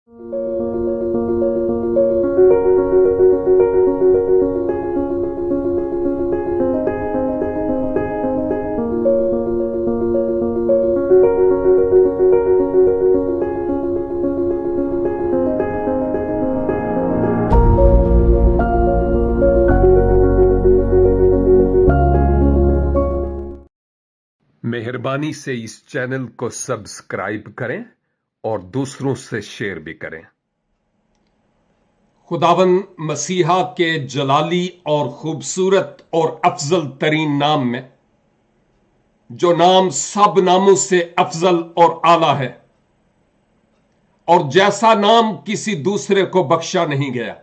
मेहरबानी से इस चैनल को सब्सक्राइब करें और दूसरों से शेयर भी करें। खुदावन मसीहा के जलाली और खूबसूरत और अफजल तरीन नाम में, जो नाम सब नामों से अफजल और आला है और जैसा नाम किसी दूसरे को बख्शा नहीं गया,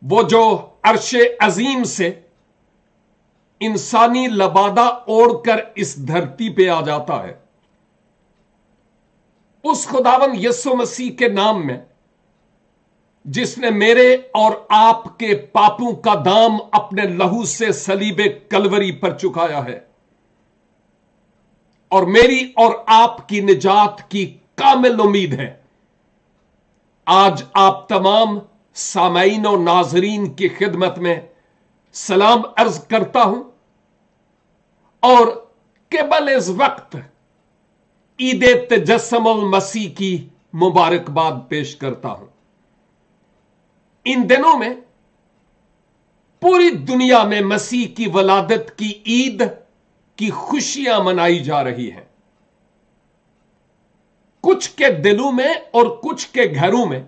वो जो अर्शे अजीम से इंसानी लबादा ओढ़कर इस धरती पे आ जाता है, उस खुदावन यीशु मसीह के नाम में, जिसने मेरे और आपके पापों का दाम अपने लहू से सलीबे कलवरी पर चुकाया है और मेरी और आपकी निजात की कामिल उम्मीद है, आज आप तमाम सामईन और नाजरीन की खिदमत में सलाम अर्ज करता हूं और केवल इस वक्त ईद तजस्सुमुल मसीह की मुबारकबाद पेश करता हूं। इन दिनों में पूरी दुनिया में मसीह की वलादत की ईद की खुशियां मनाई जा रही हैं। कुछ के दिलों में और कुछ के घरों में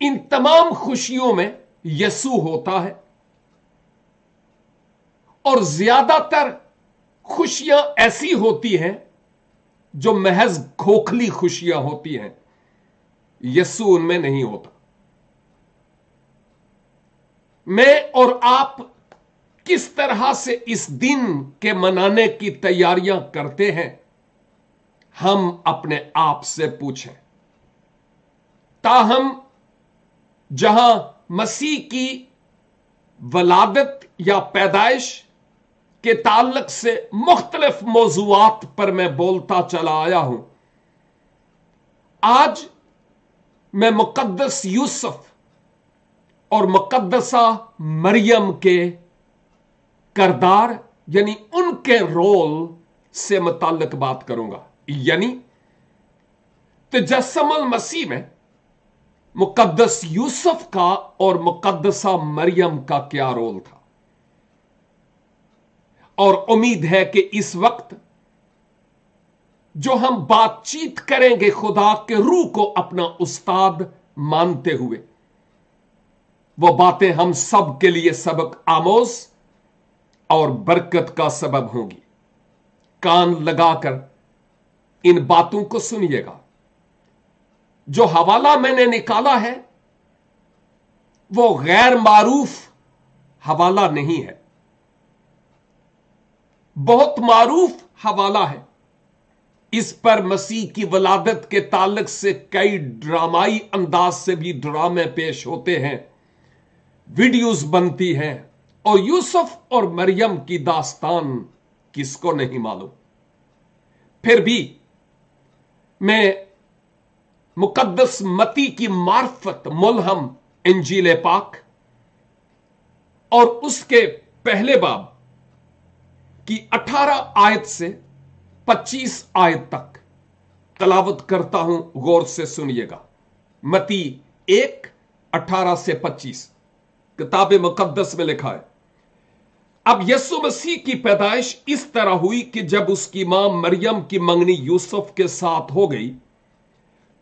इन तमाम खुशियों में यसू होता है और ज्यादातर खुशियां ऐसी होती हैं जो महज खोखली खुशियां होती हैं, यसू उनमें नहीं होता। मैं और आप किस तरह से इस दिन के मनाने की तैयारियां करते हैं, हम अपने आप से पूछें। ताहम जहां मसीह की वलादत या पैदाइश के ताल्लुक से मुख्तलिफ मौजूआत पर मैं बोलता चला आया हूं, आज मैं मुकद्दस यूसुफ और मुकद्दसा मरियम के किरदार यानी उनके रोल से मुताल्लिक बात करूंगा। यानी तजस्सुमुल मसीह में मुकद्दस यूसुफ का और मुकद्दसा मरियम का क्या रोल था, और उम्मीद है कि इस वक्त जो हम बातचीत करेंगे खुदा के रूह को अपना उस्ताद मानते हुए, वो बातें हम सब के लिए सबक आमोज और बरकत का सबब होंगी। कान लगाकर इन बातों को सुनिएगा। जो हवाला मैंने निकाला है वो गैर मारूफ हवाला नहीं है, बहुत मारूफ हवाला है। इस पर मसीह की वलादत के ताल्लुक से कई ड्रामाई अंदाज से भी ड्रामे पेश होते हैं, वीडियोस बनती हैं, और यूसुफ और मरियम की दास्तान किसको नहीं मालूम। फिर भी मैं मुकद्दस मती की मार्फत मुलहम इंजील पाक और उसके पहले बाब की 18 आयत से 25 आयत तक तलावत करता हूं, गौर से सुनिएगा। मती 1 18 से 25 किताब मुकद्दस में लिखा है, अब यीशु मसीह की पैदाइश इस तरह हुई कि जब उसकी मां मरियम की मंगनी यूसुफ के साथ हो गई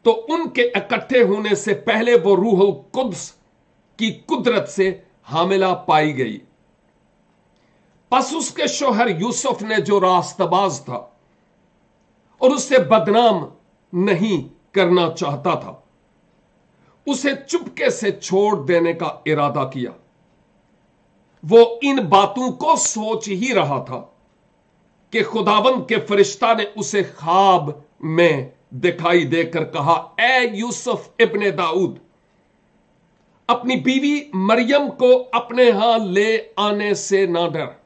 तो उनके इकट्ठे होने से पहले वो रूहुल कुद्स की कुदरत से हामिला पाई गई। बस उसके शौहर यूसुफ ने, जो रास्तबाज था और उसे बदनाम नहीं करना चाहता था, उसे चुपके से छोड़ देने का इरादा किया। वो इन बातों को सोच ही रहा था कि खुदावंद के फरिश्ता ने उसे ख्वाब में दिखाई देकर कहा, ए यूसुफ इब्ने दाऊद, अपनी बीवी मरियम को अपने यहां ले आने से ना डर,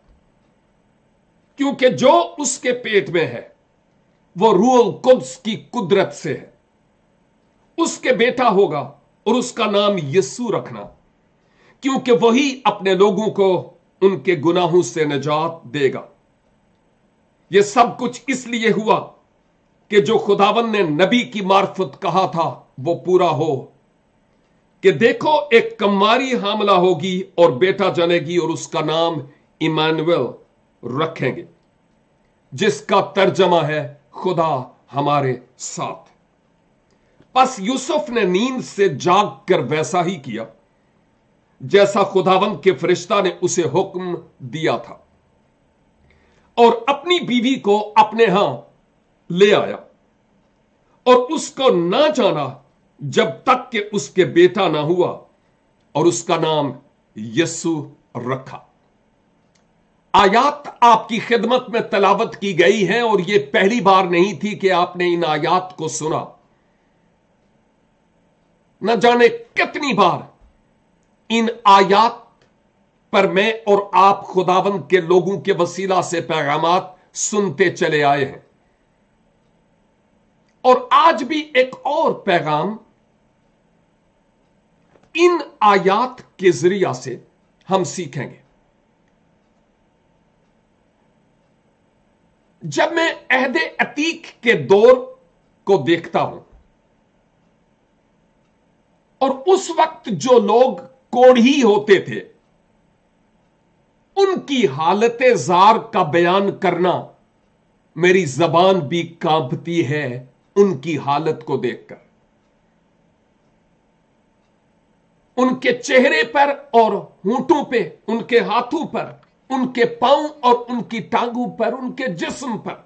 क्योंकि जो उसके पेट में है वो रूहुल कुद्स की कुदरत से है। उसके बेटा होगा और उसका नाम यीशु रखना, क्योंकि वही अपने लोगों को उनके गुनाहों से निजात देगा। यह सब कुछ इसलिए हुआ कि जो खुदावन ने नबी की मार्फत कहा था वो पूरा हो, कि देखो एक कमारी हामला होगी और बेटा जनेगी और उसका नाम इमानुएल रखेंगे, जिसका तर्जमा है खुदा हमारे साथ। बस यूसुफ ने नींद से जाग कर वैसा ही किया जैसा खुदावंद के फरिश्ता ने उसे हुक्म दिया था, और अपनी बीवी को अपने यहां ले आया और उसको ना जाना जब तक कि उसके बेटा ना हुआ, और उसका नाम यीशु रखा। आयात आपकी खिदमत में तलावत की गई है और यह पहली बार नहीं थी कि आपने इन आयात को सुना। न जाने कितनी बार इन आयात पर मैं और आप खुदावंद के लोगों के वसीला से पैगामात सुनते चले आए हैं, और आज भी एक और पैगाम इन आयात के जरिया से हम सीखेंगे। जब मैं अहदे अतीक के दौर को देखता हूं और उस वक्त जो लोग कोढ़ी होते थे उनकी हालत जार का बयान करना मेरी जबान भी कांपती है उनकी हालत को देखकर। उनके चेहरे पर और होंठों पे, उनके हाथों पर, उनके पांव और उनकी टांगों पर, उनके जिस्म पर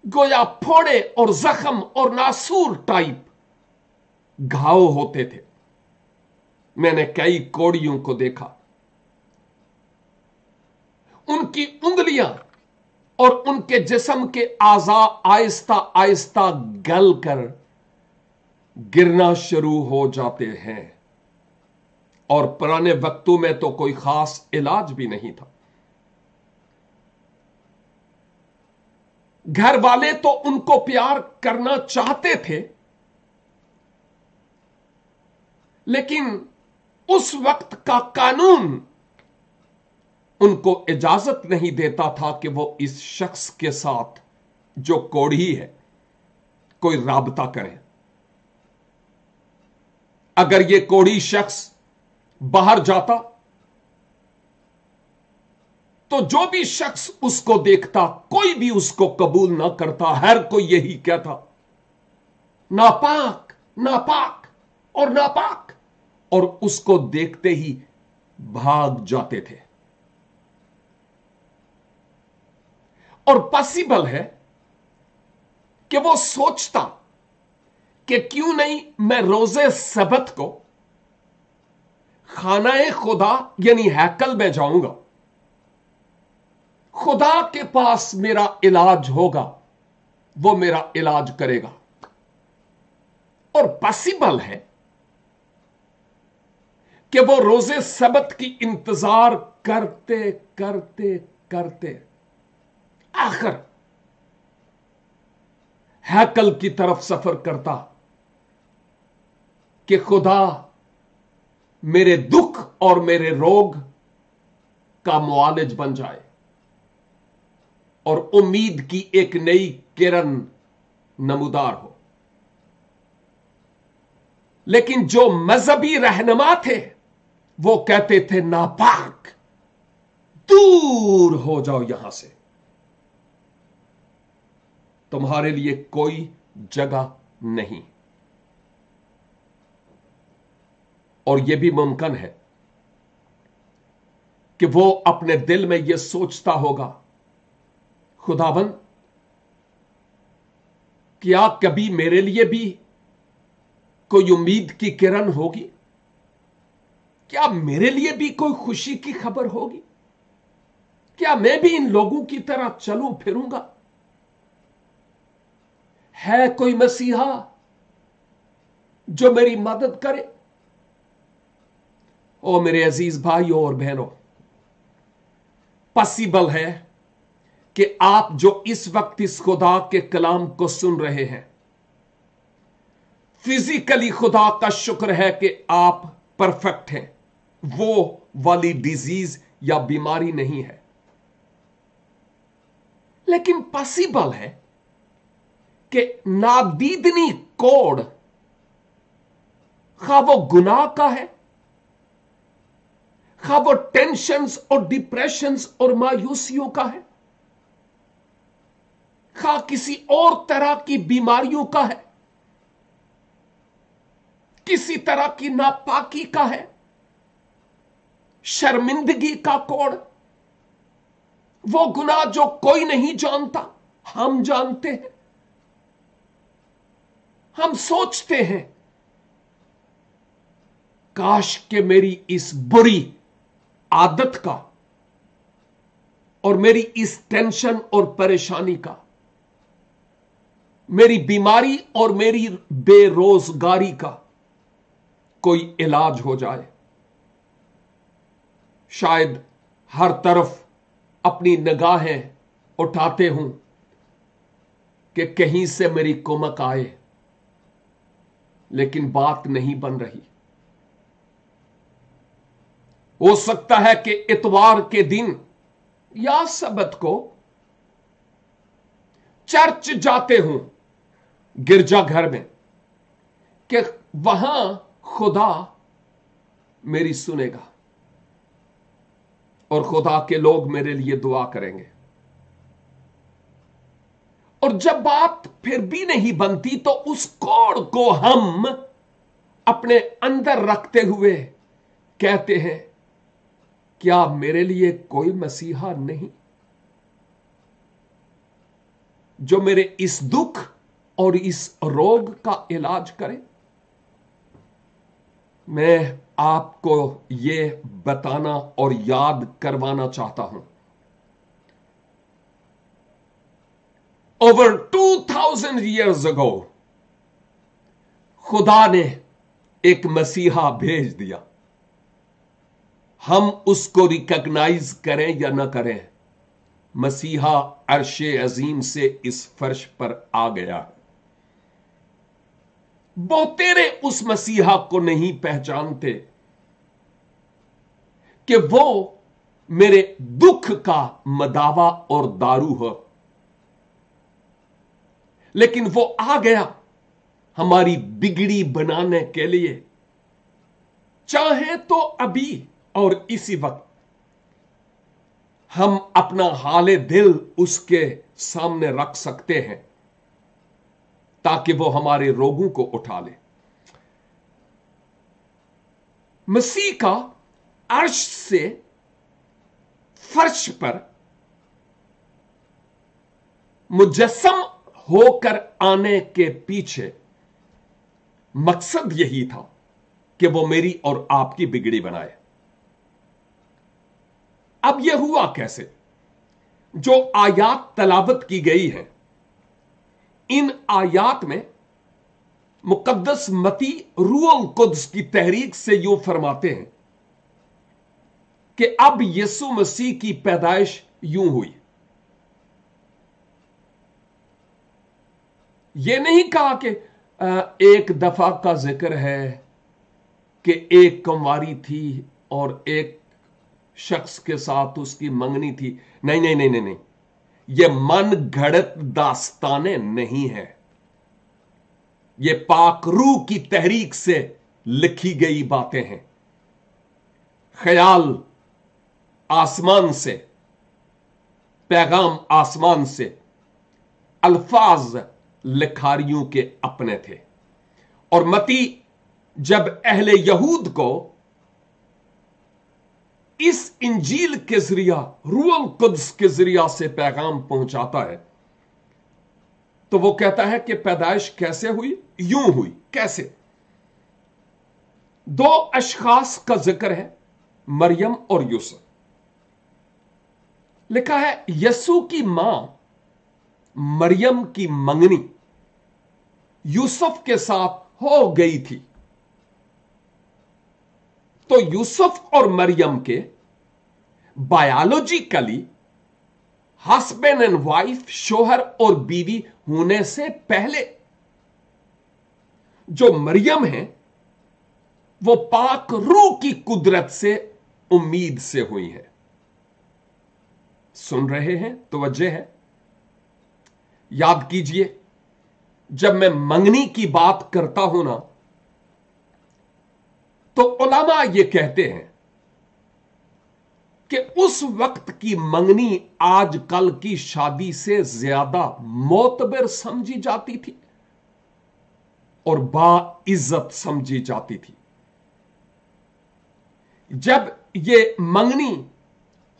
गोया फोड़े और जख्म और नासूर टाइप घाव होते थे। मैंने कई कोड़ियों को देखा। उनकी उंगलियां और उनके जिस्म के आज़ा आहिस्ता आहिस्ता गल कर गिरना शुरू हो जाते हैं, और पुराने वक्तों में तो कोई खास इलाज भी नहीं था। घर वाले तो उनको प्यार करना चाहते थे, लेकिन उस वक्त का कानून उनको इजाजत नहीं देता था कि वो इस शख्स के साथ जो कोढ़ी है कोई राबता करें। अगर ये कोढ़ी शख्स बाहर जाता तो जो भी शख्स उसको देखता कोई भी उसको कबूल ना करता। हर कोई यही कहता, नापाक, नापाक और नापाक, और उसको देखते ही भाग जाते थे। और पॉसिबल है कि वो सोचता कि क्यों नहीं मैं रोजे सबत को खानाए खुदा यानी हैकल में जाऊंगा, खुदा के पास मेरा इलाज होगा, वो मेरा इलाज करेगा। और पॉसिबल है कि वो रोजे सबत की इंतजार करते करते करते आखिर हैकल की तरफ सफर करता कि खुदा मेरे दुख और मेरे रोग का मुआलिज बन जाए और उम्मीद की एक नई किरण नमूदार हो। लेकिन जो मजहबी रहनुमा थे वो कहते थे, नापाक, दूर हो जाओ यहां से, तुम्हारे लिए कोई जगह नहीं। और यह भी मुमकिन है कि वो अपने दिल में यह सोचता होगा, खुदाबंद क्या कभी मेरे लिए भी कोई उम्मीद की किरण होगी? क्या मेरे लिए भी कोई खुशी की खबर होगी? क्या मैं भी इन लोगों की तरह चलूं फिरूंगा? है कोई मसीहा जो मेरी मदद करे? ओ मेरे अजीज भाइयों और बहनों, पॉसिबल है कि आप जो इस वक्त इस खुदा के कलाम को सुन रहे हैं, फिजिकली खुदा का शुक्र है कि आप परफेक्ट हैं, वो वाली डिजीज या बीमारी नहीं है, लेकिन पॉसिबल है कि नादीदनी कोड, खा वो गुनाह का है, खा वो टेंशन्स और डिप्रेशंस और मायूसियों का है, खा किसी और तरह की बीमारियों का है, किसी तरह की नापाकी का है, शर्मिंदगी का कोड, वो गुनाह जो कोई नहीं जानता, हम जानते हैं। हम सोचते हैं काश के मेरी इस बुरी आदत का और मेरी इस टेंशन और परेशानी का, मेरी बीमारी और मेरी बेरोजगारी का कोई इलाज हो जाए। शायद हर तरफ अपनी निगाहें उठाते हूं कि कहीं से मेरी कुमक आए, लेकिन बात नहीं बन रही। हो सकता है कि इतवार के दिन या सबत को चर्च जाते हूं, गिरजाघर में, कि वहां खुदा मेरी सुनेगा और खुदा के लोग मेरे लिए दुआ करेंगे। और जब बात फिर भी नहीं बनती तो उस कोड को हम अपने अंदर रखते हुए कहते हैं, क्या मेरे लिए कोई मसीहा नहीं जो मेरे इस दुख और इस रोग का इलाज करे? मैं आपको यह बताना और याद करवाना चाहता हूं, ओवर 2000 years ago खुदा ने एक मसीहा भेज दिया। हम उसको रिकॉग्नाइज करें या ना करें, मसीहा अर्शे अजीम से इस फर्श पर आ गया है। बहुतेरे उस मसीहा को नहीं पहचानते कि वो मेरे दुख का मदावा और दारू हो, लेकिन वो आ गया हमारी बिगड़ी बनाने के लिए। चाहे तो अभी और इसी वक्त हम अपना हाले दिल उसके सामने रख सकते हैं ताकि वो हमारे रोगों को उठा ले। मसीह का अर्श से फर्श पर मुजस्सम होकर आने के पीछे मकसद यही था कि वो मेरी और आपकी बिगड़ी बनाए। अब यह हुआ कैसे? जो आयात तलावत की गई है, इन आयात में मुकद्दस मती रूहुल कुद्स की तहरीक से यूं फरमाते हैं कि अब यीशु मसीह की पैदाइश यूं हुई। यह नहीं कहा कि एक दफा का जिक्र है कि एक कुंवारी थी और एक शख्स के साथ उसकी मंगनी थी। नहीं नहीं नहीं नहीं नहीं, यह मन घड़त दास्तानें नहीं है, यह पाक रूह की तहरीक से लिखी गई बातें हैं। ख्याल आसमान से, पैगाम आसमान से, अल्फाज लिखारियों के अपने थे। और मती जब अहले यहूद को इस इंजील के जरिया, रूहुल कुद्स के जरिया से पैगाम पहुंचाता है, तो वो कहता है कि पैदाइश कैसे हुई? यूं हुई। कैसे? दो अशखास का जिक्र है, मरियम और यूसुफ। लिखा है यसू की मां मरियम की मंगनी यूसुफ के साथ हो गई थी। तो यूसुफ और मरियम के बायोलॉजिकली हस्बैंड एंड वाइफ, शोहर और बीवी होने से पहले जो मरियम है वो पाक रूह की कुदरत से उम्मीद से हुई है। सुन रहे हैं? तवज्जो है। याद कीजिए, जब मैं मंगनी की बात करता हूं ना, तो उलमा ये कहते हैं कि उस वक्त की मंगनी आजकल की शादी से ज्यादा मोतबर समझी जाती थी और बाइज्जत समझी जाती थी। जब ये मंगनी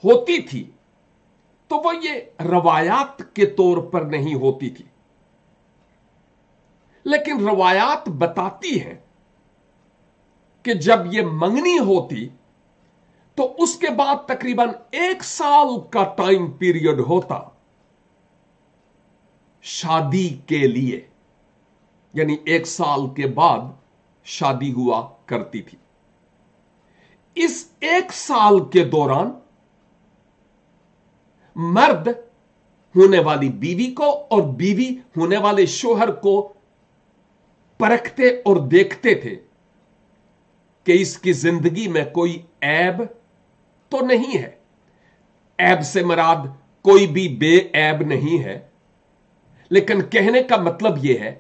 होती थी तो वो ये रवायात के तौर पर नहीं होती थी, लेकिन रवायात बताती है कि जब ये मंगनी होती तो उसके बाद तकरीबन 1 साल का टाइम पीरियड होता शादी के लिए, यानी 1 साल के बाद शादी हुआ करती थी। इस 1 साल के दौरान मर्द होने वाली बीवी को और बीवी होने वाले शोहर को परखते और देखते थे कि इसकी जिंदगी में कोई ऐब तो नहीं है। ऐब से मराद कोई भी बेऐब नहीं है, लेकिन कहने का मतलब यह है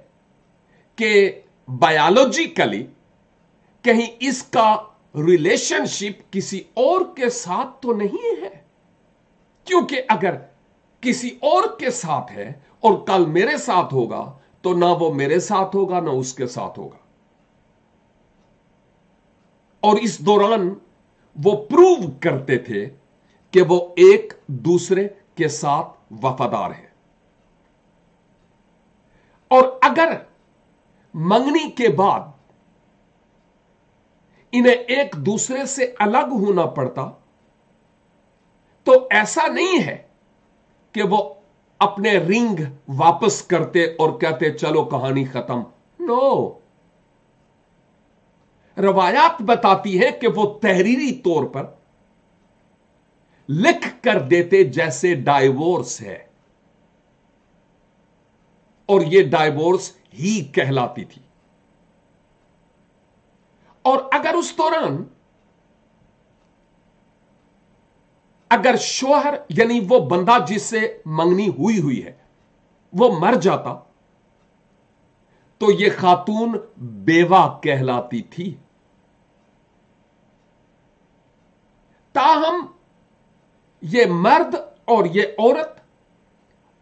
कि बायोलॉजिकली कहीं इसका रिलेशनशिप किसी और के साथ तो नहीं है, क्योंकि अगर किसी और के साथ है और कल मेरे साथ होगा तो ना वो मेरे साथ होगा ना उसके साथ होगा। और इस दौरान वो प्रूव करते थे कि वो एक दूसरे के साथ वफादार है। और अगर मंगनी के बाद इन्हें एक दूसरे से अलग होना पड़ता तो ऐसा नहीं है कि वो अपने रिंग वापस करते और कहते चलो कहानी खत्म। नो, रवायात बताती है कि वो तहरीरी तौर पर लिख कर देते जैसे डाइवोर्स है, और ये डाइवोर्स ही कहलाती थी। और अगर उस दौरान अगर शोहर यानी वो बंदा जिससे मंगनी हुई है वो मर जाता तो ये खातून बेवा कहलाती थी। ताहम ये मर्द और ये औरत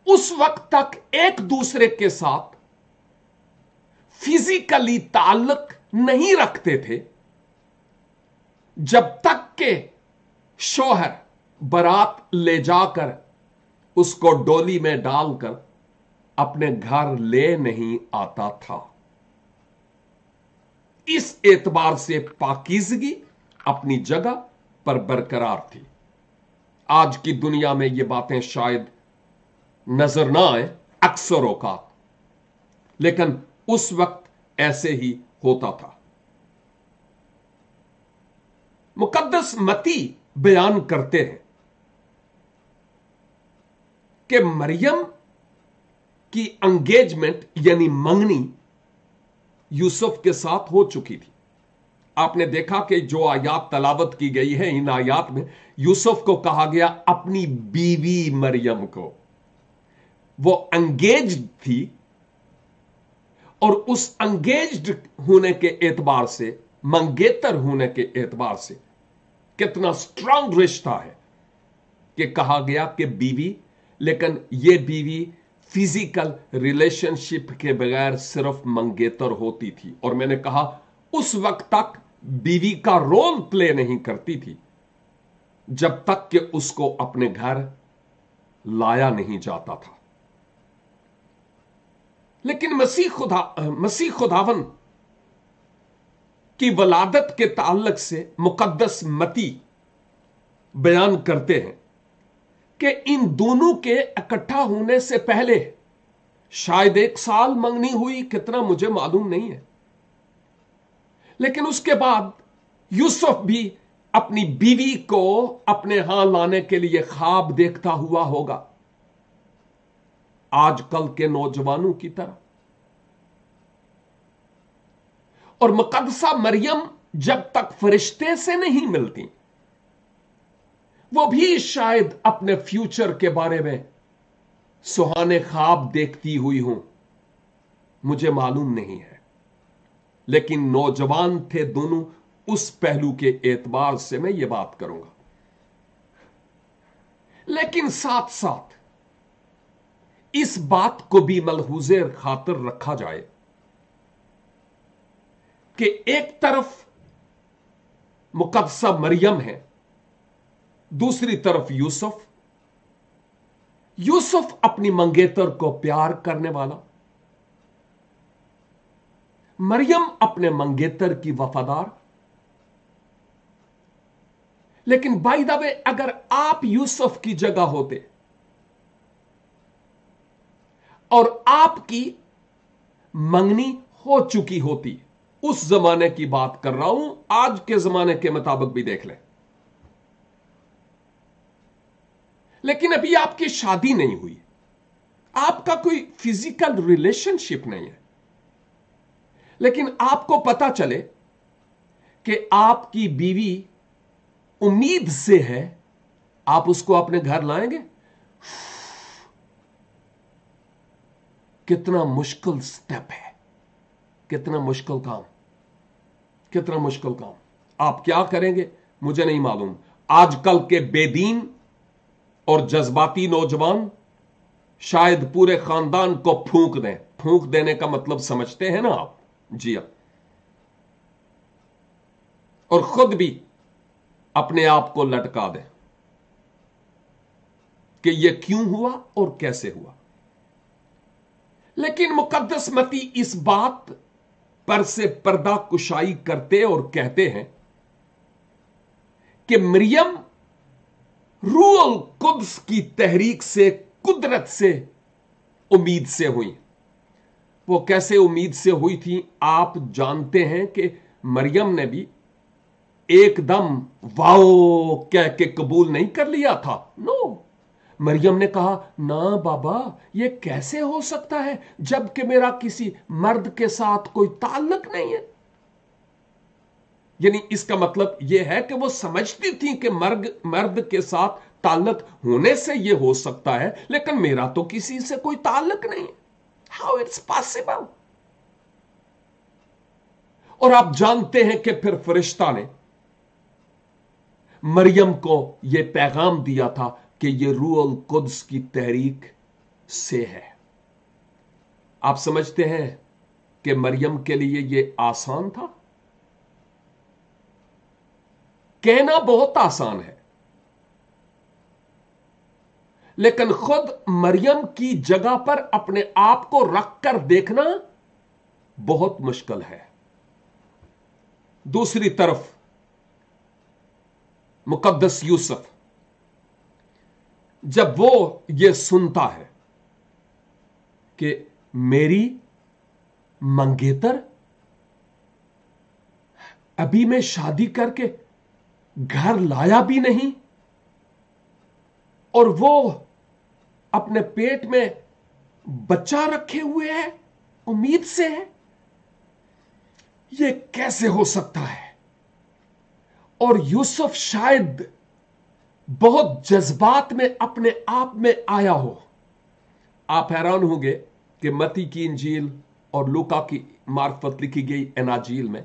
उस वक्त तक एक दूसरे के साथ फिजिकली ताल्लुक नहीं रखते थे जब तक के शौहर बारात ले जाकर उसको डोली में डालकर अपने घर ले नहीं आता था। इस एतबार से पाकीज़गी अपनी जगह पर बरकरार थी। आज की दुनिया में ये बातें शायद नजर ना आए अक्सर औकात, लेकिन उस वक्त ऐसे ही होता था। मुकद्दस मती बयान करते हैं कि मरियम की एंगेजमेंट यानी मंगनी यूसुफ के साथ हो चुकी थी। आपने देखा कि जो आयात तलावत की गई है, इन आयात में यूसुफ को कहा गया अपनी बीवी मरियम को। वो एंगेज्ड थी और उस एंगेज्ड होने के एतबार से, मंगेतर होने के एतबार से कितना स्ट्रांग रिश्ता है कि कहा गया कि बीवी, लेकिन ये बीवी फिजिकल रिलेशनशिप के बगैर सिर्फ मंगेतर होती थी। और मैंने कहा उस वक्त तक बीवी का रोल प्ले नहीं करती थी जब तक कि उसको अपने घर लाया नहीं जाता था। लेकिन मसीह खुदावन की वलादत के ताल्लुक से मुकद्दस मती बयान करते हैं कि इन दोनों के इकट्ठा होने से पहले शायद 1 साल मंगनी हुई, कितना मुझे मालूम नहीं है, लेकिन उसके बाद यूसुफ भी अपनी बीवी को अपने यहां लाने के लिए ख्वाब देखता हुआ होगा, आजकल के नौजवानों की तरह। और मुकद्दसा मरियम जब तक फरिश्ते से नहीं मिलती, वो भी शायद अपने फ्यूचर के बारे में सुहाने ख्वाब देखती हुई हूं, मुझे मालूम नहीं है। लेकिन नौजवान थे दोनों, उस पहलू के एतबार से मैं ये बात करूंगा। लेकिन साथ साथ इस बात को भी मलहूज़े खातिर रखा जाए कि एक तरफ मुकद्दसा मरियम है, दूसरी तरफ यूसुफ। यूसुफ अपनी मंगेतर को प्यार करने वाला, मरियम अपने मंगेतर की वफादार। लेकिन बाय द वे, अगर आप यूसुफ की जगह होते और आपकी मंगनी हो चुकी होती, उस जमाने की बात कर रहा हूं, आज के जमाने के मुताबिक भी देख लें, लेकिन अभी आपकी शादी नहीं हुई, आपका कोई फिजिकल रिलेशनशिप नहीं है, लेकिन आपको पता चले कि आपकी बीवी उम्मीद से है, आप उसको अपने घर लाएंगे? कितना मुश्किल स्टेप है, कितना मुश्किल काम, कितना मुश्किल काम। आप क्या करेंगे मुझे नहीं मालूम। आजकल के बेदीन और जज्बाती नौजवान शायद पूरे खानदान को फूंक दें। फूंक देने का मतलब समझते हैं ना आप? जी हां। और खुद भी अपने आप को लटका दें कि यह क्यों हुआ और कैसे हुआ। लेकिन मुकद्दस मती इस बात पर से पर्दा कुशाई करते और कहते हैं कि मरियम रूहुल कुद्स की तहरीक से, कुदरत से, उम्मीद से हुई। वो कैसे उम्मीद से हुई थी? आप जानते हैं कि मरियम ने भी एकदम वाओ कह के कबूल नहीं कर लिया था। नो, मरियम ने कहा, ना बाबा, ये कैसे हो सकता है जबकि मेरा किसी मर्द के साथ कोई ताल्लुक नहीं है। यानी इसका मतलब यह है कि वो समझती थी कि मर्द के साथ ताल्लुक होने से यह हो सकता है, लेकिन मेरा तो किसी से कोई ताल्लुक नहीं है। How it's possible? और आप जानते हैं कि फिर फरिश्ता ने मरियम को यह पैगाम दिया था कि यह रूहुल कुद्स की तहरीक से है। आप समझते हैं कि मरियम के लिए यह आसान था? कहना बहुत आसान है, लेकिन खुद मरियम की जगह पर अपने आप को रखकर देखना बहुत मुश्किल है। दूसरी तरफ मुकद्दस यूसुफ, जब वो ये सुनता है कि मेरी मंगेतर अभी मैं शादी करके घर लाया भी नहीं और वो अपने पेट में बच्चा रखे हुए है, उम्मीद से है, ये कैसे हो सकता है? और यूसुफ शायद बहुत जज्बात में अपने आप में आया हो। आप हैरान होंगे कि मत्ती की इंजील और लूका की मार्फत लिखी गई अनाजील में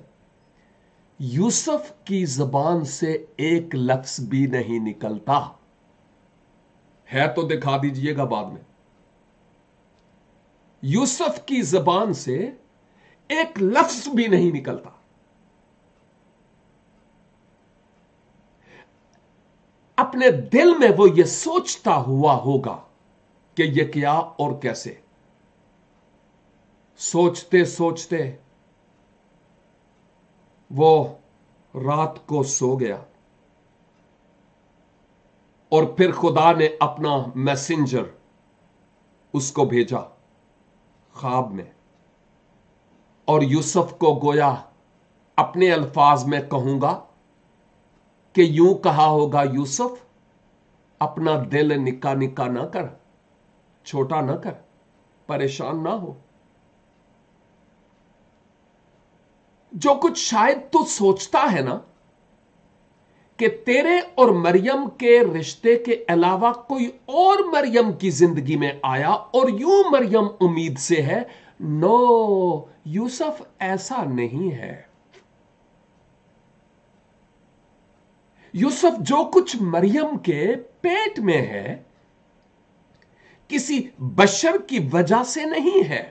यूसुफ की जबान से एक लफ्ज भी नहीं निकलता है। तो दिखा दीजिएगा बाद में। यूसुफ की जबान से एक लफ्ज भी नहीं निकलता। अपने दिल में वो ये सोचता हुआ होगा कि ये क्या और कैसे। सोचते सोचते वो रात को सो गया और फिर खुदा ने अपना मैसेंजर उसको भेजा ख्वाब में, और यूसुफ को गोया अपने अल्फाज में कहूंगा कि यूं कहा होगा, यूसुफ अपना दिल निक्का निक्का ना कर, छोटा ना कर, परेशान ना हो। जो कुछ शायद तू सोचता है ना कि तेरे और मरियम के रिश्ते के अलावा कोई और मरियम की जिंदगी में आया और यूं मरियम उम्मीद से है, नो यूसुफ, ऐसा नहीं है। यूसुफ जो कुछ मरियम के पेट में है किसी बशर की वजह से नहीं है,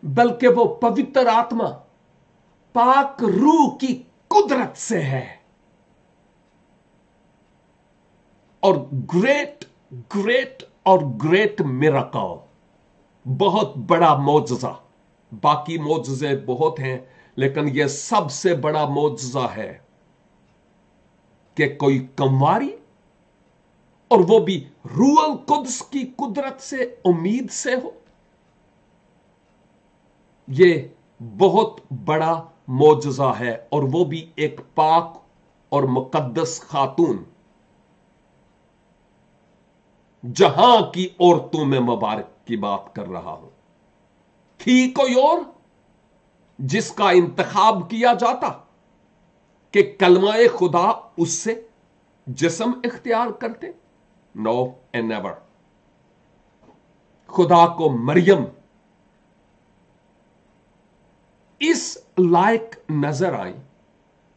बल्कि वो पवित्र आत्मा, पाक रूह की कुदरत से है। और ग्रेट ग्रेट और ग्रेट मिरेकल, बहुत बड़ा मौजज़ा। बाकी मौजज़े बहुत हैं, लेकिन यह सबसे बड़ा मौजज़ा है कि कोई कंवारी, और वो भी रूहुल कुद्स की कुदरत से, उम्मीद से हो। ये बहुत बड़ा मौजज़ा है, और वो भी एक पाक और मुकद्दस खातून। जहां की औरतों में मुबारक की बात कर रहा हूं। थी कोई और जिसका इंतखाब किया जाता कि कलमाए खुदा उससे जिस्म इख्तियार करते? No and never. खुदा को मरियम इस लायक नजर आई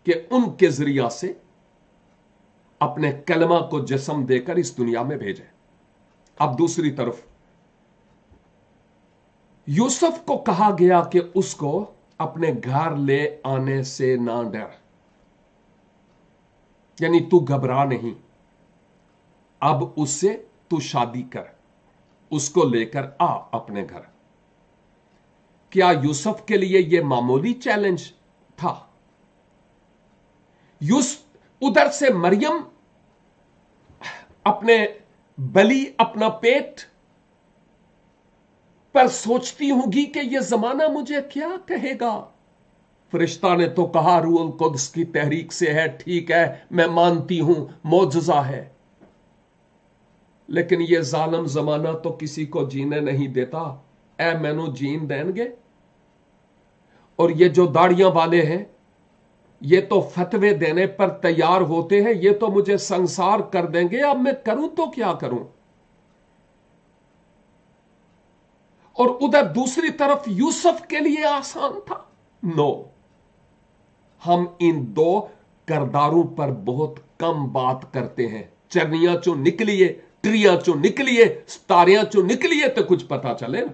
कि उनके जरिया से अपने कलमा को जिस्म देकर इस दुनिया में भेजे। अब दूसरी तरफ यूसुफ को कहा गया कि उसको अपने घर ले आने से ना डर, यानी तू घबरा नहीं, अब उससे तू शादी कर, उसको लेकर आ अपने घर। क्या यूसुफ के लिए यह मामूली चैलेंज था? उधर से मरियम अपने बली, अपना पेट पर सोचती होगी कि यह जमाना मुझे क्या कहेगा। फरिश्ता ने तो कहा रूहुल कुद्स की तहरीक से है, ठीक है, मैं मानती हूं, मौजज़ा है। लेकिन यह जालिम जमाना तो किसी को जीने नहीं देता। ऐ मैनू जीन देंगे? और ये जो दाढ़ियां वाले हैं, ये तो फतवे देने पर तैयार होते हैं, ये तो मुझे संसार कर देंगे। अब मैं करूं तो क्या करूं? और उधर दूसरी तरफ यूसुफ के लिए आसान था? नो। हम इन दो करदारों पर बहुत कम बात करते हैं। चरनियां चो निकलिए, ट्रियां चो निकलिए, तारियां चो निकलिए तो कुछ पता चले ना।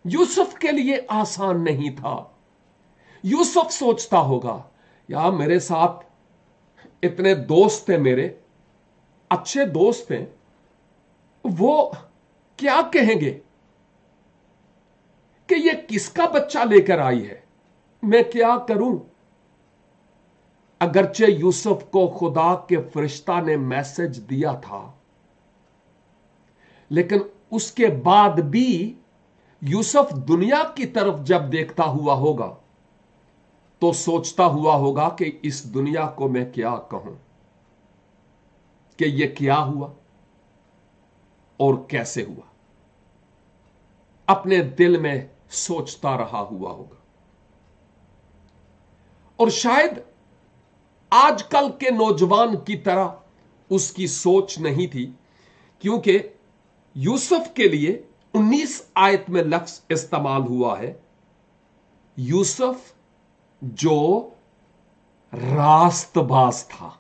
यूसुफ के लिए आसान नहीं था। यूसुफ सोचता होगा, यार मेरे साथ इतने दोस्त थे, मेरे अच्छे दोस्त हैं, वो क्या कहेंगे कि ये किसका बच्चा लेकर आई है, मैं क्या करूं? अगरचे यूसुफ को खुदा के फरिश्ता ने मैसेज दिया था, लेकिन उसके बाद भी यूसुफ दुनिया की तरफ जब देखता हुआ होगा तो सोचता हुआ होगा कि इस दुनिया को मैं क्या कहूं, कि यह क्या हुआ और कैसे हुआ। अपने दिल में सोचता रहा हुआ होगा। और शायद आजकल के नौजवान की तरह उसकी सोच नहीं थी, क्योंकि यूसुफ के लिए 19 आयत में लफ्ज इस्तेमाल हुआ है, यूसुफ जो रास्तबाज था।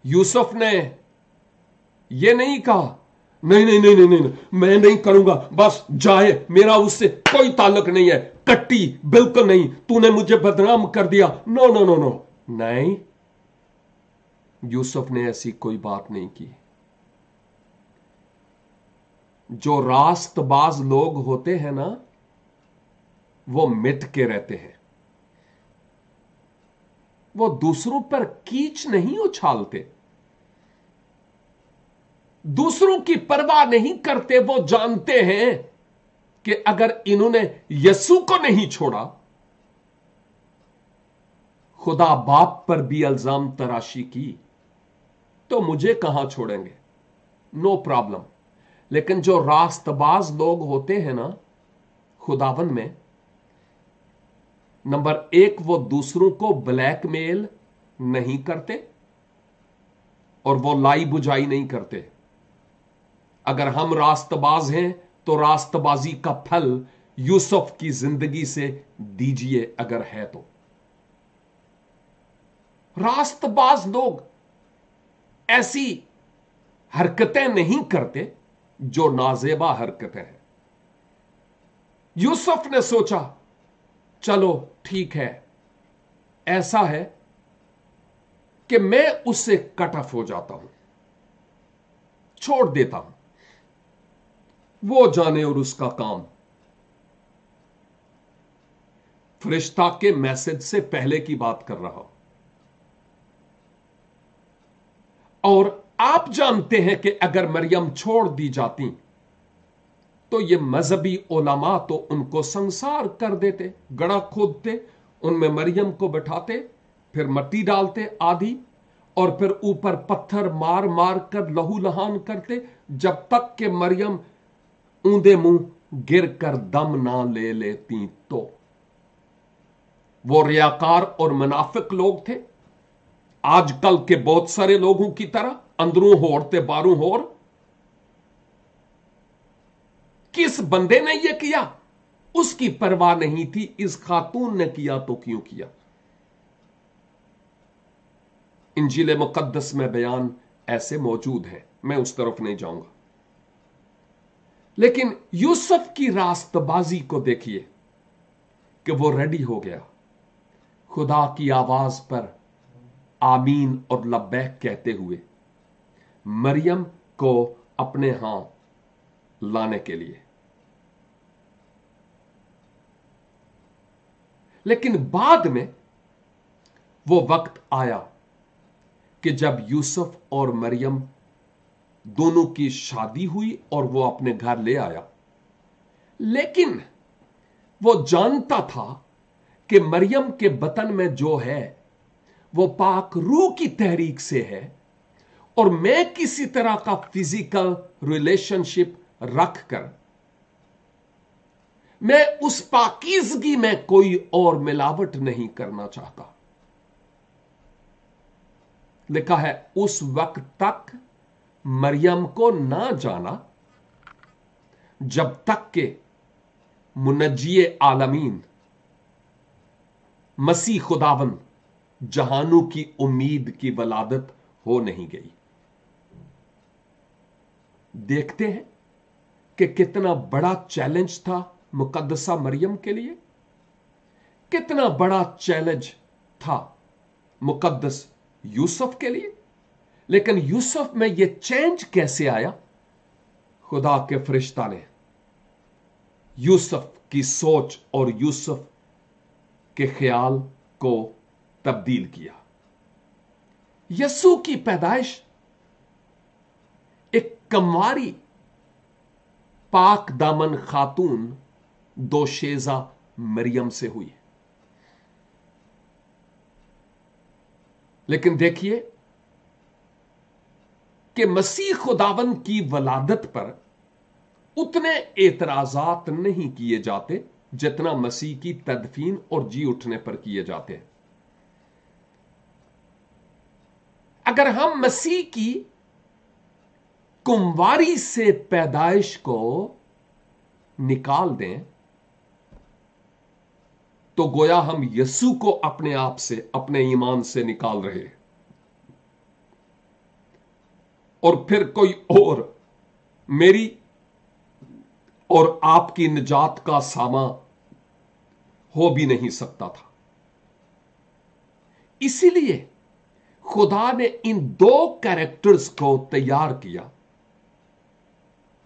यूसुफ ने यह नहीं कहा, नहीं नहीं नहीं नहीं नहीं, मैं नहीं करूंगा, बस जाए, मेरा उससे कोई ताल्लुक नहीं है, कट्टी बिल्कुल नहीं, तूने मुझे बदनाम कर दिया। नो नो नो नो, नहीं, यूसुफ ने ऐसी कोई बात नहीं की। जो रास्तबाज लोग होते हैं ना, वो मिट के रहते हैं। वो दूसरों पर कीच नहीं उछालते, दूसरों की परवाह नहीं करते। वो जानते हैं कि अगर इन्होंने यीशु को नहीं छोड़ा, खुदा बाप पर भी इल्जाम तराशी की, तो मुझे कहां छोड़ेंगे? No problem. लेकिन जो रास्तबाज लोग होते हैं ना खुदावन में, नंबर एक, वो दूसरों को ब्लैकमेल नहीं करते और वो लाई बुझाई नहीं करते। अगर हम रास्तबाज हैं तो रास्तबाजी का फल यूसुफ की जिंदगी से दीजिए अगर है तो। रास्तबाज लोग ऐसी हरकतें नहीं करते जो नाजेबा हरकतें हैं। यूसुफ ने सोचा चलो ठीक है, ऐसा है कि मैं उससे कट ऑफ हो जाता हूं, छोड़ देता हूं, वो जाने और उसका काम। फरिश्ता के मैसेज से पहले की बात कर रहा हूं। और आप जानते हैं कि अगर मरियम छोड़ दी जाती तो ये मजहबी उलमा तो उनको संसार कर देते, गड़ा खोदते, उनमें मरियम को बैठाते, फिर मिट्टी डालते आधी, और फिर ऊपर पत्थर मार मार कर लहू लहान करते जब तक कि मरियम ऊंधे मुंह गिर कर दम ना ले लेती। तो वो रियाकार और मुनाफिक लोग थे, आजकल के बहुत सारे लोगों की तरह, अंदरों होर ते बारों होर। किस बंदे ने यह किया उसकी परवाह नहीं थी, इस खातून ने किया तो क्यों किया। इंजील मुकद्दस में बयान ऐसे मौजूद है, मैं उस तरफ नहीं जाऊंगा। लेकिन यूसुफ की रास्तबाजी को देखिए कि वो रेडी हो गया, खुदा की आवाज पर आमीन और लब्बैक कहते हुए मरियम को अपने यहां लाने के लिए। लेकिन बाद में वो वक्त आया कि जब यूसुफ और मरियम दोनों की शादी हुई और वो अपने घर ले आया। लेकिन वो जानता था कि मरियम के बतन में जो है वो पाक रूह की तहरीक से है, और मैं किसी तरह का फिजिकल रिलेशनशिप रखकर मैं उस पाकीज़गी में कोई और मिलावट नहीं करना चाहता। लिखा है उस वक्त तक मरियम को ना जाना जब तक के मुनज्जिए आलमीन मसीह खुदावन जहानों की उम्मीद की वलादत हो नहीं गई। देखते हैं कि कितना बड़ा चैलेंज था मुकद्दसा मरियम के लिए, कितना बड़ा चैलेंज था मुकद्दस यूसुफ के लिए। लेकिन यूसुफ में यह चेंज कैसे आया? खुदा के फरिश्ता ने यूसुफ की सोच और यूसुफ के ख्याल को तब्दील किया। यसू की पैदाइश एक कमवारी पाक दामन खातून दोशेजा मरियम से हुई। लेकिन देखिए कि मसीह खुदावन की वलादत पर उतने एतराजात नहीं किए जाते जितना मसीह की तदफीन और जी उठने पर किए जाते हैं। अगर हम मसीह की कुंवारी से पैदाइश को निकाल दें तो गोया हम यसू को अपने आप से, अपने ईमान से निकाल रहे हैं, और फिर कोई और मेरी और आपकी निजात का सामा हो भी नहीं सकता था। इसीलिए खुदा ने इन दो कैरेक्टर्स को तैयार किया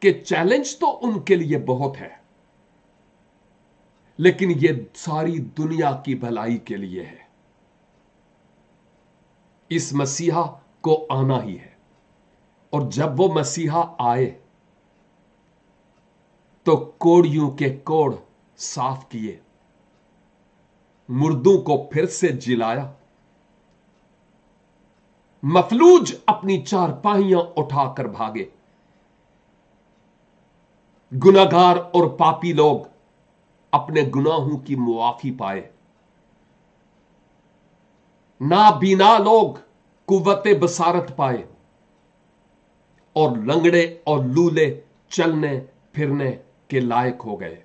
कि चैलेंज तो उनके लिए बहुत है, लेकिन यह सारी दुनिया की भलाई के लिए है। इस मसीहा को आना ही है, और जब वो मसीहा आए तो कोड़ियों के कोड़ साफ किए, मुर्दों को फिर से जिलाया, मफलूज अपनी चारपाइयां उठाकर भागे, गुनाहगार और पापी लोग अपने गुनाहों की मुआफी पाए, नाबीना लोग कुव्वते बसारत पाए, और लंगड़े और लूले चलने फिरने के लायक हो गए।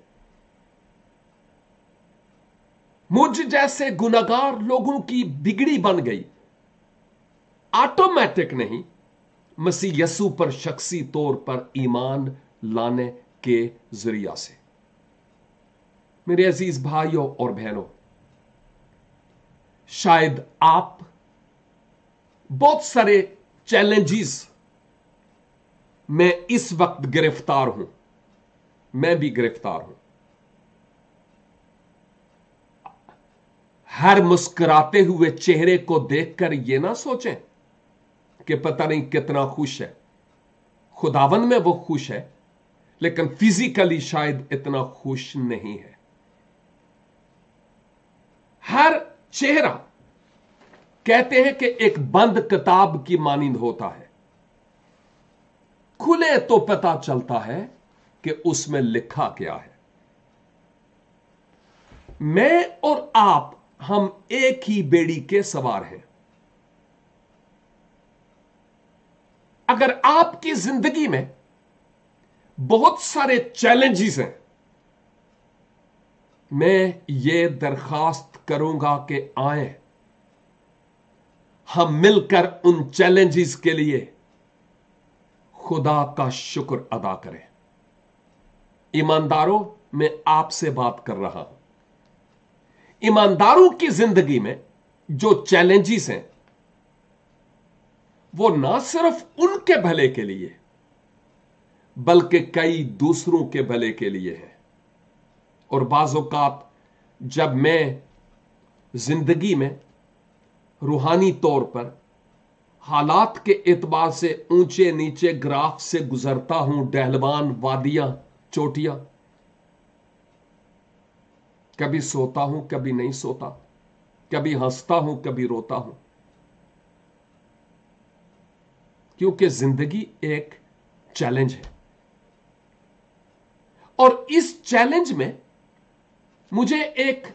मुझ जैसे गुनाहगार लोगों की बिगड़ी बन गई, ऑटोमेटिक नहीं, मसीह यस्सु पर शख्सी तौर पर ईमान लाने के जरिया से। मेरे अजीज भाइयों और बहनों, शायद आप बहुत सारे चैलेंजेस में इस वक्त गिरफ्तार हूं, मैं भी गिरफ्तार हूं। हर मुस्कुराते हुए चेहरे को देखकर यह ना सोचें कि पता नहीं कितना खुश है। खुदावन में वो खुश है, लेकिन फिजिकली शायद इतना खुश नहीं है। हर चेहरा कहते हैं कि एक बंद किताब की मानिंद होता है, खुले तो पता चलता है कि उसमें लिखा क्या है। मैं और आप, हम एक ही बेड़ी के सवार हैं। अगर आपकी जिंदगी में बहुत सारे चैलेंजेस हैं, मैं ये दरखास्त करूंगा कि आए हम मिलकर उन चैलेंजेस के लिए खुदा का शुक्र अदा करें। ईमानदारों, मैं आपसे बात कर रहा हूं। ईमानदारों की जिंदगी में जो चैलेंजेस हैं, वो ना सिर्फ उनके भले के लिए बल्कि कई दूसरों के भले के लिए है। और बाज़ औक़ात जब मैं जिंदगी में रूहानी तौर पर हालात के एतबार से ऊंचे नीचे ग्राफ से गुजरता हूं, डहलवान, वादियां, चोटियां, कभी सोता हूं, कभी नहीं सोता, कभी हंसता हूं, कभी रोता हूं, क्योंकि जिंदगी एक चैलेंज है। और इस चैलेंज में मुझे एक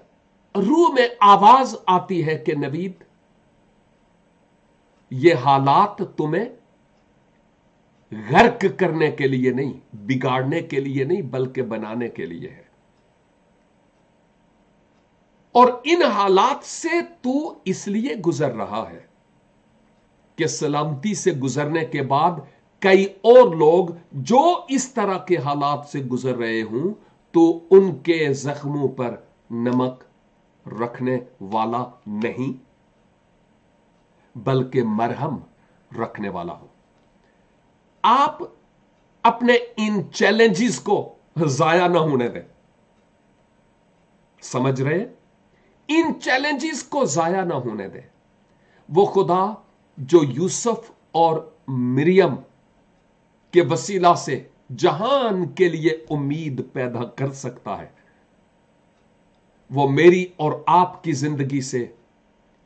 रूह में आवाज आती है कि नवीद, ये हालात तुम्हें गर्क करने के लिए नहीं, बिगाड़ने के लिए नहीं, बल्कि बनाने के लिए है। और इन हालात से तू इसलिए गुजर रहा है कि सलामती से गुजरने के बाद कई और लोग जो इस तरह के हालात से गुजर रहे हूं, तो उनके जख्मों पर नमक रखने वाला नहीं, बल्कि मरहम रखने वाला हो। आप अपने इन चैलेंजेस को जाया ना होने दें। समझ रहे? इन चैलेंजेस को जाया ना होने दें। वो खुदा जो यूसुफ और मरियम के वसीला से जहान के लिए उम्मीद पैदा कर सकता है, वो मेरी और आपकी जिंदगी से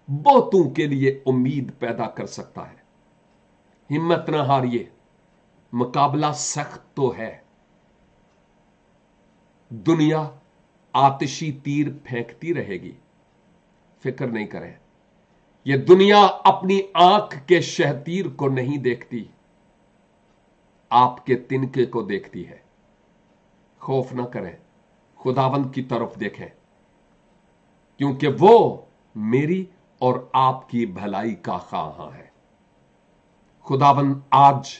बहुतों के लिए उम्मीद पैदा कर सकता है। हिम्मत ना हारिए, मुकाबला सख्त तो है। दुनिया आतिशी तीर फेंकती रहेगी, फिक्र नहीं करें। यह दुनिया अपनी आंख के शहतीर को नहीं देखती, आपके तिनके को देखती है। खौफ ना करें, खुदावंद की तरफ देखें, क्योंकि वो मेरी और आपकी भलाई का ख्वाह है। खुदावंद आज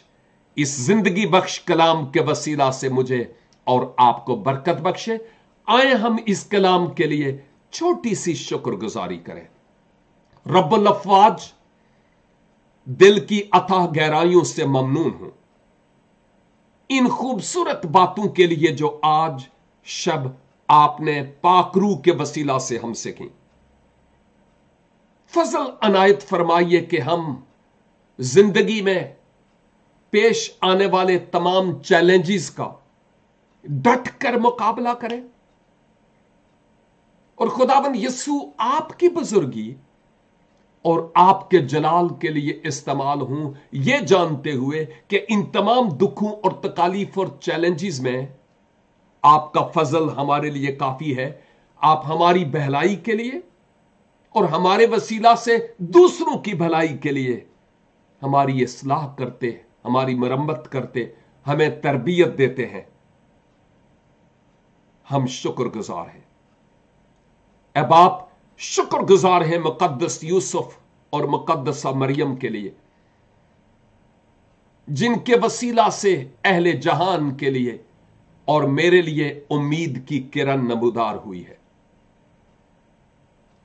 इस जिंदगी बख्श कलाम के वसीला से मुझे और आपको बरकत बख्शे। आए हम इस कलाम के लिए छोटी सी शुक्रगुजारी करें। रब्बुल अफ़वाज, दिल की अथाह गहराइयों से ममनून हूं इन खूबसूरत बातों के लिए जो आज शब आपने पाकरू के वसीला से हमसे की। फजल अनायत फरमाइए कि हम जिंदगी में पेश आने वाले तमाम चैलेंजेस का डट कर मुकाबला करें, और खुदावंद यस्सु आपकी बुजुर्गी और आपके जलाल के लिए इस्तेमाल हूं, यह जानते हुए कि इन तमाम दुखों और तकालीफ और चैलेंजेस में आपका फजल हमारे लिए काफी है। आप हमारी भलाई के लिए और हमारे वसीला से दूसरों की भलाई के लिए हमारी इस्लाह करते, हमारी मरम्मत करते, हमें तरबियत देते हैं। हम शुक्रगुजार हैं। अब आप शुक्रगुजार हैं मुकद्दस यूसुफ और मुकद्दसा मरियम के लिए, जिनके वसीला से अहले जहान के लिए और मेरे लिए उम्मीद की किरण नमूदार हुई है।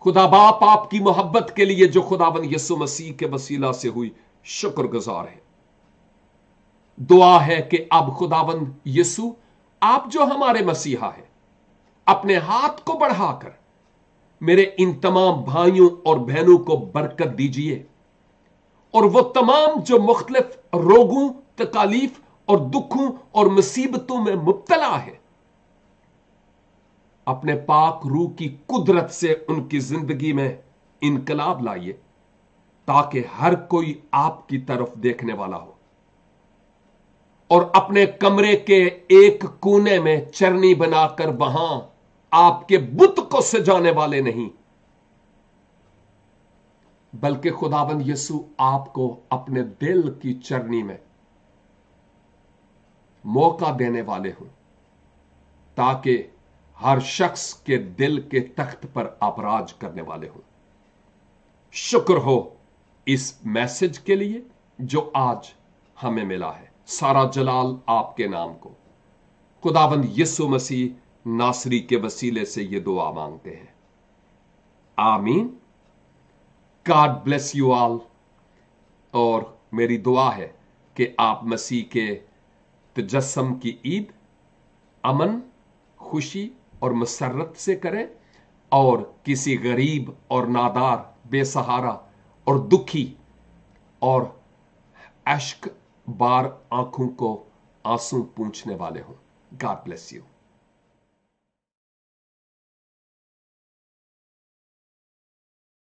खुदा बाप आपकी मोहब्बत के लिए जो खुदावंद यीशु मसीह के वसीला से हुई, शुक्रगुजार है। दुआ है कि अब खुदावंद यीशु, आप जो हमारे मसीहा है, अपने हाथ को बढ़ाकर मेरे इन तमाम भाइयों और बहनों को बरकत दीजिए और वो तमाम जो मुख्तलिफ रोगों, तकालीफ और दुखों और मुसीबतों में मुब्तला है, अपने पाक रूह की कुदरत से उनकी जिंदगी में इनकलाब लाइए, ताकि हर कोई आपकी तरफ देखने वाला हो और अपने कमरे के एक कोने में चरनी बनाकर वहां आपके बुत को सजाने वाले नहीं, बल्कि खुदावंद यीशु आपको अपने दिल की चरनी में मौका देने वाले हों, ताकि हर शख्स के दिल के तख्त पर आप राज करने वाले हों। शुक्र हो इस मैसेज के लिए जो आज हमें मिला है। सारा जलाल आपके नाम को। खुदावंद यीशु मसीह नासरी के वसीले से ये दुआ मांगते हैं, आमीन। God bless you all. और मेरी दुआ है कि आप मसीह के तजस्सुम की ईद अमन, खुशी और मसरत से करें और किसी गरीब और नादार, बेसहारा और दुखी और अश्क बार आंखों को आंसू पूंछने वाले हों। God bless you.